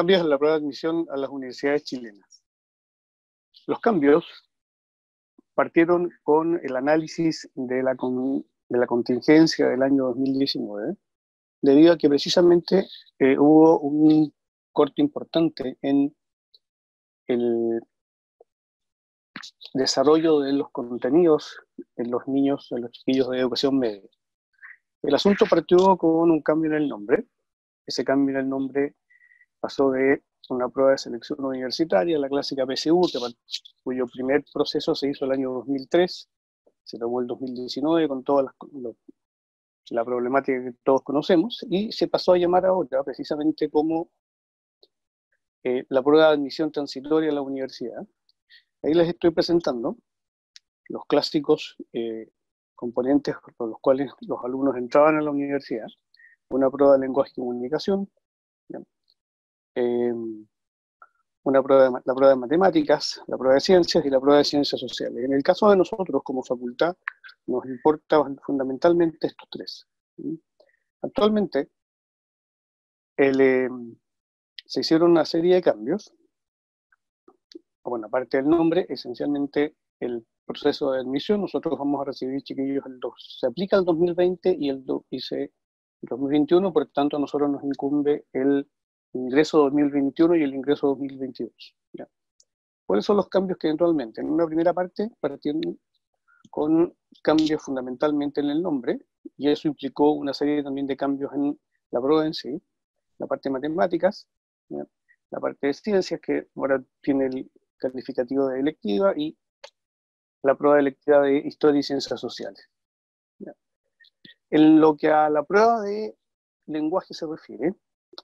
Cambios en la prueba de admisión a las universidades chilenas. Los cambios partieron con el análisis de la contingencia del año 2019, debido a que precisamente hubo un corte importante en el desarrollo de los contenidos en los niños, en los chiquillos de educación media. El asunto partió con un cambio en el nombre. Ese cambio en el nombre pasó de una prueba de selección universitaria, la clásica PSU, cuyo primer proceso se hizo el año 2003, se tomó el 2019 con toda la problemática que todos conocemos, y se pasó a llamar ahora precisamente como la prueba de admisión transitoria a la universidad. Ahí les estoy presentando los clásicos componentes por los cuales los alumnos entraban a la universidad: una prueba de lenguaje y comunicación, la prueba de matemáticas, la prueba de ciencias y la prueba de ciencias sociales. En el caso de nosotros, como facultad, nos importa fundamentalmente estos tres. Actualmente, se hicieron una serie de cambios. Bueno, aparte del nombre, esencialmente el proceso de admisión. Nosotros vamos a recibir chiquillos se aplica el 2020 y el 2021, por tanto a nosotros nos incumbe el ingreso 2021 y el ingreso 2022. ¿Ya? ¿Cuáles son los cambios que eventualmente? En una primera parte partieron con cambios fundamentalmente en el nombre, y eso implicó una serie también de cambios en la prueba en sí, la parte de matemáticas, ¿ya? La parte de ciencias, que ahora tiene el calificativo de electiva, y la prueba electiva de historia y ciencias sociales. ¿Ya? En lo que a la prueba de lenguaje se refiere,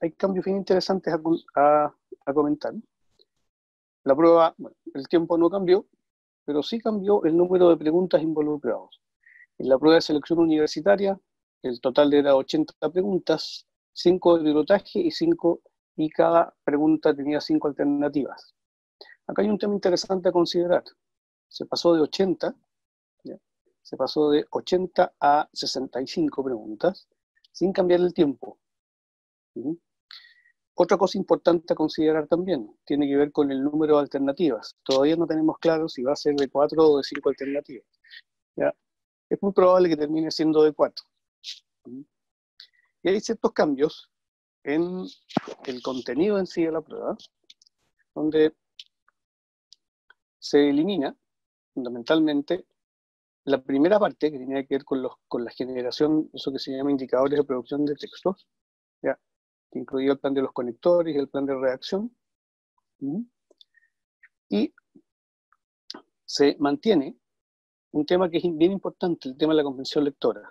hay cambios bien interesantes a comentar. La prueba, bueno, el tiempo no cambió, pero sí cambió el número de preguntas involucrados. En la prueba de selección universitaria, el total era 80 preguntas, 5 de pilotaje y cada pregunta tenía 5 alternativas. Acá hay un tema interesante a considerar. Se pasó de 80, ¿ya? Se pasó de 80 a 65 preguntas, sin cambiar el tiempo. ¿Sí? Otra cosa importante a considerar también tiene que ver con el número de alternativas. Todavía no tenemos claro si va a ser de 4 o de 5 alternativas. ¿Ya? Es muy probable que termine siendo de 4. Y hay ciertos cambios en el contenido en sí de la prueba, donde se elimina fundamentalmente la primera parte, que tenía que ver con la generación, eso que se llama indicadores de producción de textos, ¿ya? Que incluía el plan de los conectores y el plan de redacción. Y se mantiene un tema que es bien importante, el tema de la comprensión lectora,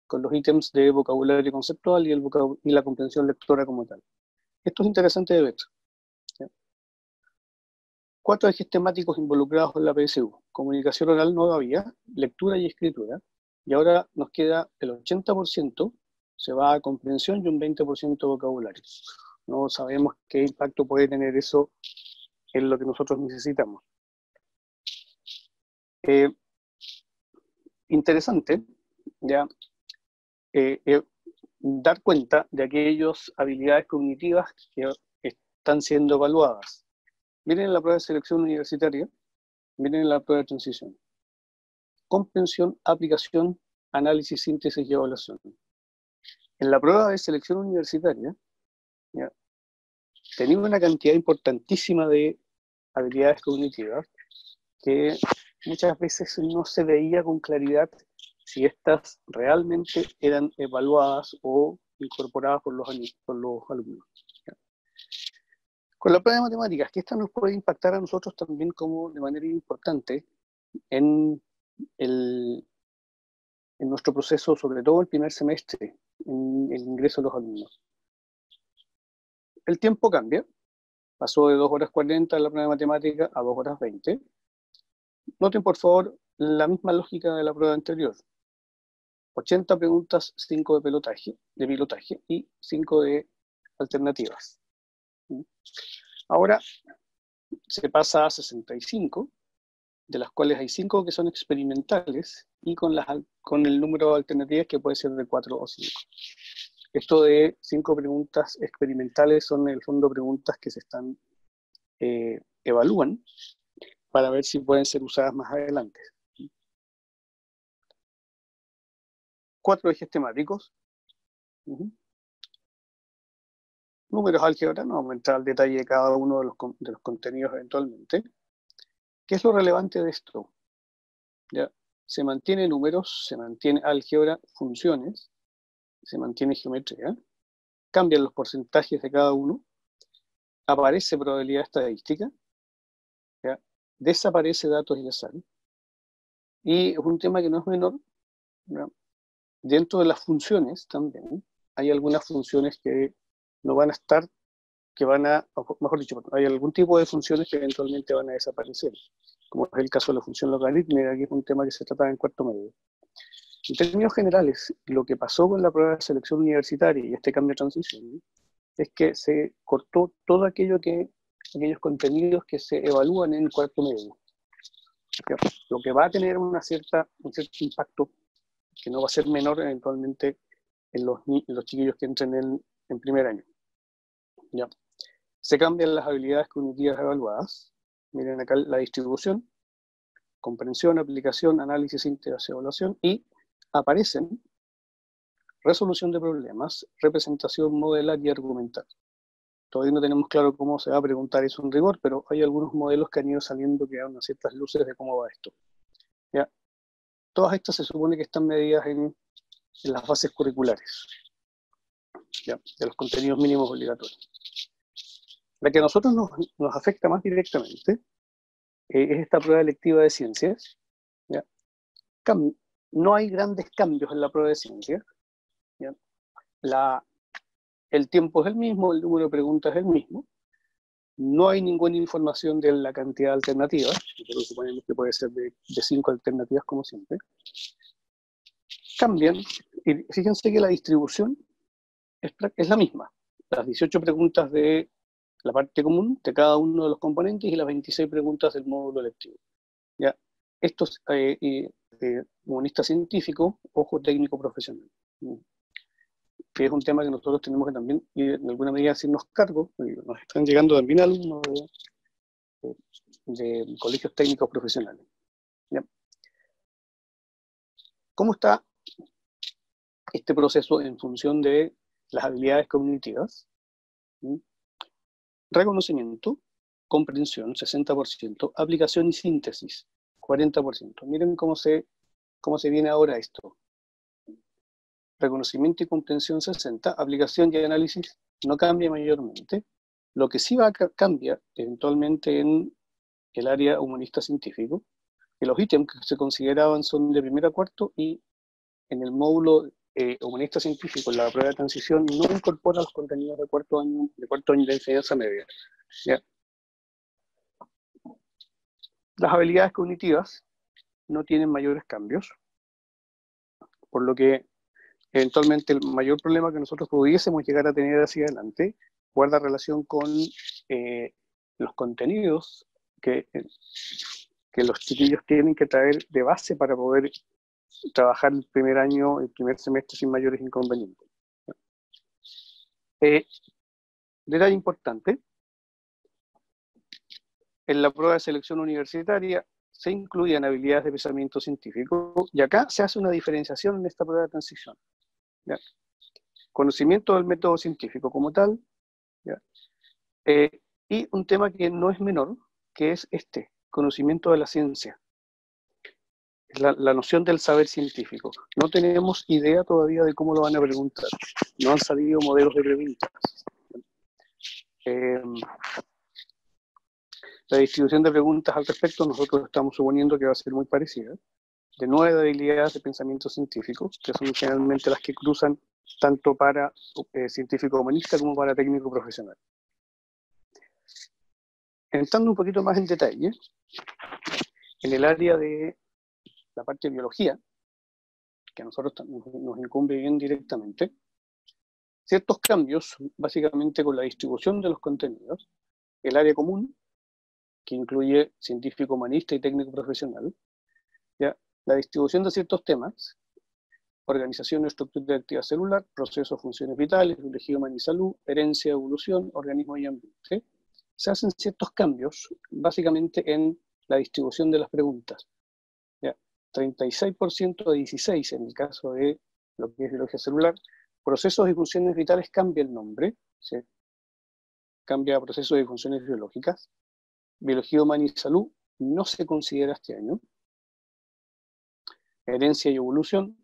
con los ítems de vocabulario conceptual y la comprensión lectora como tal. Esto es interesante de ver. ¿Ya? 4 ejes temáticos involucrados en la PSU: comunicación oral no había, lectura y escritura, y ahora nos queda el 80%, se va a comprensión, y un 20% vocabulario. No sabemos qué impacto puede tener eso en lo que nosotros necesitamos. Interesante, ya, dar cuenta de aquellas habilidades cognitivas que están siendo evaluadas. Miren la prueba de selección universitaria, miren la prueba de transición. Comprensión, aplicación, análisis, síntesis y evaluación. En la prueba de selección universitaria, ¿ya?, tenemos una cantidad importantísima de habilidades cognitivas que muchas veces no se veía con claridad si estas realmente eran evaluadas o incorporadas por los alumnos. ¿Ya? Con la prueba de matemáticas, que esta nos puede impactar a nosotros también como de manera importante en nuestro proceso, sobre todo el primer semestre, en el ingreso de los alumnos. El tiempo cambia, pasó de 2 horas 40 la prueba de matemática a 2 horas 20. Noten por favor la misma lógica de la prueba anterior. 80 preguntas, 5 de pilotaje y 5 de alternativas. Ahora se pasa a 65, de las cuales hay 5 que son experimentales, y con el número de alternativas que puede ser de 4 o 5. Esto de 5 preguntas experimentales son en el fondo preguntas que se están evalúan para ver si pueden ser usadas más adelante. 4 ejes temáticos. Números, álgebra, no vamos a entrar al detalle de cada uno de los contenidos eventualmente. ¿Qué es lo relevante de esto? ¿Ya? Se mantiene números, se mantiene álgebra, funciones, se mantiene geometría, cambian los porcentajes de cada uno, aparece probabilidad estadística, ¿ya? Desaparece datos y azar. Y es un tema que no es menor, ¿ya? Dentro de las funciones también hay algunas funciones que no van a estar, que van a, o mejor dicho, hay algún tipo de funciones que eventualmente van a desaparecer, como es el caso de la función logarítmica, que es un tema que se trata en cuarto medio. En términos generales, lo que pasó con la prueba de selección universitaria y este cambio de transición es que se cortó todo aquellos contenidos que se evalúan en el cuarto medio. Lo que va a tener un cierto impacto que no va a ser menor eventualmente en los chiquillos que entren en primer año. ¿Ya? Se cambian las habilidades cognitivas evaluadas. Miren acá la distribución, comprensión, aplicación, análisis, integración, evaluación, y aparecen resolución de problemas, representación, modelar y argumentar. Todavía no tenemos claro cómo se va a preguntar eso en rigor, pero hay algunos modelos que han ido saliendo que dan unas ciertas luces de cómo va esto. ¿Ya? Todas estas se supone que están medidas en las bases curriculares, ¿ya? De los contenidos mínimos obligatorios. La que a nosotros nos afecta más directamente es esta prueba electiva de ciencias. ¿Ya? No hay grandes cambios en la prueba de ciencias. ¿Ya? El tiempo es el mismo, el número de preguntas es el mismo. No hay ninguna información de la cantidad de alternativas, pero suponemos que puede ser de 5 alternativas como siempre. Cambian, y fíjense que la distribución es la misma. Las 18 preguntas de la parte común de cada uno de los componentes y las 26 preguntas del módulo electivo. ¿Ya? Esto es humanista científico, ojo técnico profesional. Que es un tema que nosotros tenemos que también, en alguna medida, hacernos cargo. Nos están llegando también alumnos de colegios técnicos profesionales. ¿Ya? ¿Cómo está este proceso en función de las habilidades cognitivas? Reconocimiento, comprensión, 60%, aplicación y síntesis, 40%. Miren cómo se viene ahora esto. Reconocimiento y comprensión 60%, aplicación y análisis no cambia mayormente. Lo que sí va a cambiar eventualmente en el área humanista científico, que los ítems que se consideraban son de primero a cuarto, y en el módulo humanista científico, en la prueba de transición, no incorpora los contenidos de cuarto año de enseñanza media. ¿Ya? Las habilidades cognitivas no tienen mayores cambios, por lo que eventualmente el mayor problema que nosotros pudiésemos llegar a tener hacia adelante guarda relación con los contenidos que los chiquillos tienen que traer de base para poder trabajar el primer año, el primer semestre sin mayores inconvenientes. Detalle importante, en la prueba de selección universitaria se incluyen habilidades de pensamiento científico, y acá se hace una diferenciación en esta prueba de transición. ¿Ya? Conocimiento del método científico como tal, ¿ya? Y un tema que no es menor, que es conocimiento de la ciencia. La noción del saber científico. No tenemos idea todavía de cómo lo van a preguntar. No han salido modelos de preguntas. La distribución de preguntas al respecto, nosotros estamos suponiendo que va a ser muy parecida. De 9 habilidades de pensamiento científico, que son generalmente las que cruzan tanto para científico humanista como para técnico profesional. Entrando un poquito más en detalle, en el área de la parte de biología, que a nosotros nos incumbe bien directamente, ciertos cambios, básicamente con la distribución de los contenidos, el área común, que incluye científico humanista y técnico profesional, ¿ya? La distribución de ciertos temas, organización y estructura de actividad celular, procesos, funciones vitales, biología humana y salud, herencia, evolución, organismo y ambiente. Se hacen ciertos cambios, básicamente en la distribución de las preguntas. ¿Ya? 36% a 16% en el caso de lo que es biología celular. Procesos y funciones vitales cambia el nombre, ¿sí? Cambia a procesos y funciones biológicas. Biología humana y salud no se considera este año. Herencia y evolución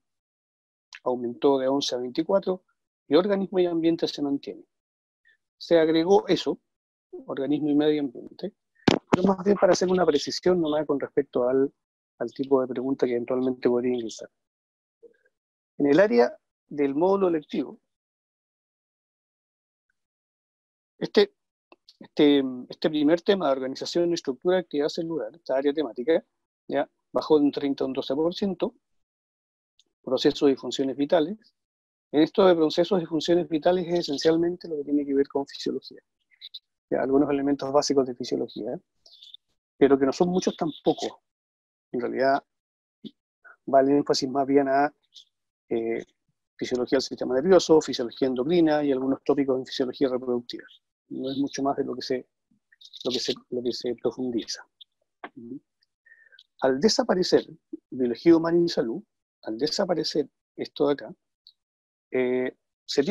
aumentó de 11 a 24, y organismo y ambiente se mantiene. Se agregó eso, organismo y medio ambiente, pero más bien para hacer una precisión nomás con respecto al tipo de pregunta que eventualmente podría ingresar. En el área del módulo lectivo, este primer tema de organización y estructura de actividad celular, esta área temática, ya bajó de un 30 a un 12%, procesos y funciones vitales. En esto de procesos y funciones vitales es esencialmente lo que tiene que ver con fisiología. Ya, algunos elementos básicos de fisiología, pero que no son muchos tampoco. En realidad, vale énfasis más bien a fisiología del sistema nervioso, fisiología endocrina y algunos tópicos en fisiología reproductiva. No es mucho más de lo que se profundiza. Al desaparecer biología humana y salud, al desaparecer esto de acá, se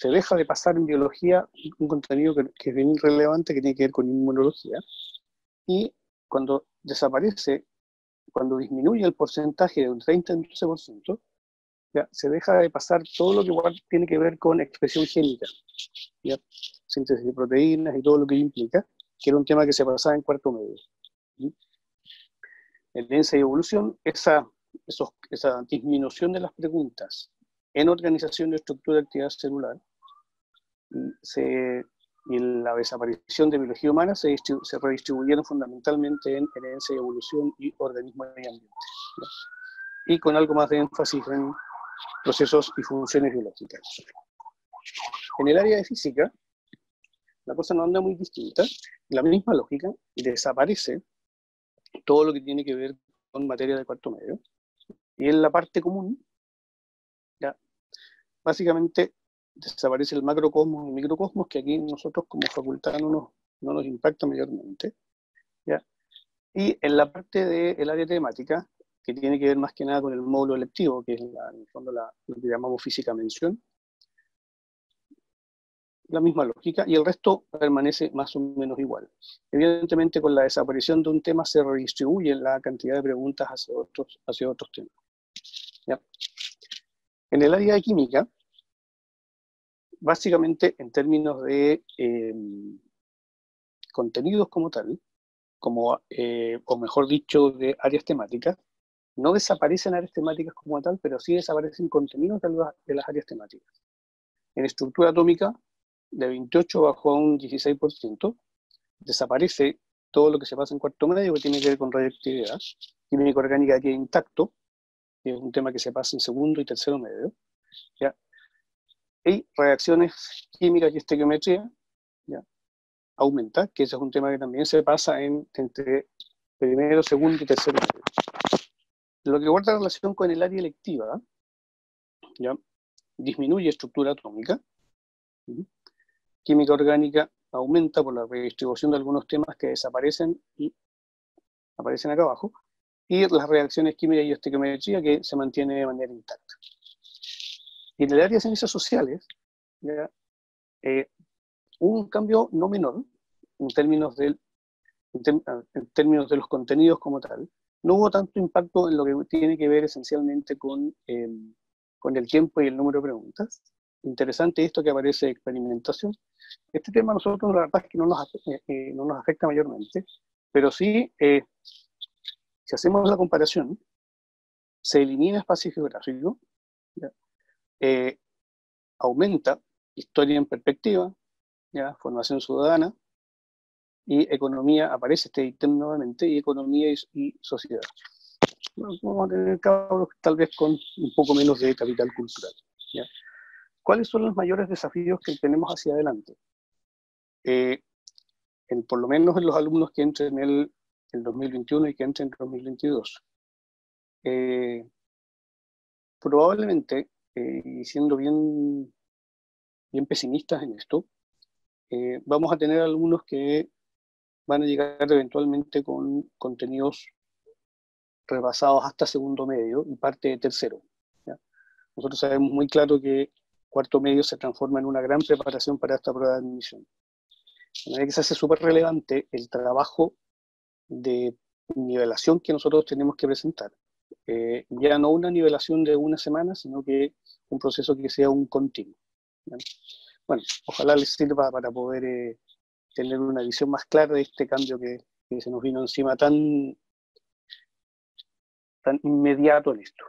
deja de pasar en biología un contenido que es bien relevante, que tiene que ver con inmunología, y cuando desaparece, cuando disminuye el porcentaje de un 30 a un 12%, ya, se deja de pasar todo lo que igual tiene que ver con expresión génica, ¿ya? Síntesis de proteínas y todo lo que implica, que era un tema que se pasaba en cuarto medio. En herencia y evolución, esa disminución de las preguntas en organización y estructura de actividad celular y la desaparición de biología humana se redistribuyeron fundamentalmente en herencia y evolución y organismo y ambiente, ¿no? Y con algo más de énfasis en procesos y funciones biológicas. En el área de física, la cosa no anda muy distinta, la misma lógica, desaparece todo lo que tiene que ver con materia de cuarto medio, y en la parte común, ya, básicamente desaparece el macrocosmos y el microcosmos, que aquí nosotros como facultad no nos impacta mayormente, ¿ya? Y en la parte del área temática, que tiene que ver más que nada con el módulo electivo, que es en el fondo lo que llamamos física mención, la misma lógica, y el resto permanece más o menos igual. Evidentemente, con la desaparición de un tema se redistribuye la cantidad de preguntas hacia otros temas. ¿Ya? En el área de química, básicamente en términos de contenidos como tal, o mejor dicho, de áreas temáticas, no desaparecen áreas temáticas como tal, pero sí desaparecen contenidos de las áreas temáticas. En estructura atómica, de 28 bajó a un 16%, desaparece todo lo que se pasa en cuarto medio, que tiene que ver con radioactividad. Química orgánica queda intacto, que es un tema que se pasa en segundo y tercero medio, ¿ya? Y reacciones químicas y estequiometría, ¿ya? Aumenta, que ese es un tema que también se pasa entre primero, segundo y tercero medio. Lo que guarda relación con el área electiva, ¿ya? Disminuye estructura atómica, química orgánica aumenta por la redistribución de algunos temas que desaparecen y aparecen acá abajo, y las reacciones químicas y estequiometría, que se mantiene de manera intacta. Y en el área de ciencias sociales, ¿ya? Hubo un cambio no menor en términos de los contenidos como tal. No hubo tanto impacto en lo que tiene que ver esencialmente con el tiempo y el número de preguntas. Interesante esto que aparece de experimentación. Este tema a nosotros la verdad es que no nos afecta mayormente, pero sí, si hacemos la comparación, se elimina espacio geográfico, ¿ya? Aumenta historia en perspectiva, ¿ya? Formación ciudadana, y economía, aparece este ítem nuevamente, y economía y sociedad. Bueno, vamos a tener cabros tal vez con un poco menos de capital cultural, ¿ya? ¿Cuáles son los mayores desafíos que tenemos hacia adelante? Por lo menos en los alumnos que entren en el 2021 y que entren en el 2022. probablemente, y siendo bien pesimistas en esto, vamos a tener alumnos que van a llegar eventualmente con contenidos rebasados hasta segundo medio y parte de tercero, ¿ya? Nosotros sabemos muy claro que cuarto medio se transforma en una gran preparación para esta prueba de admisión. De manera que se hace súper relevante el trabajo de nivelación que nosotros tenemos que presentar. Ya no una nivelación de una semana, sino que un proceso que sea un continuo, ¿ya? Bueno, ojalá les sirva para poder tener una visión más clara de este cambio que se nos vino encima tan inmediato en esto.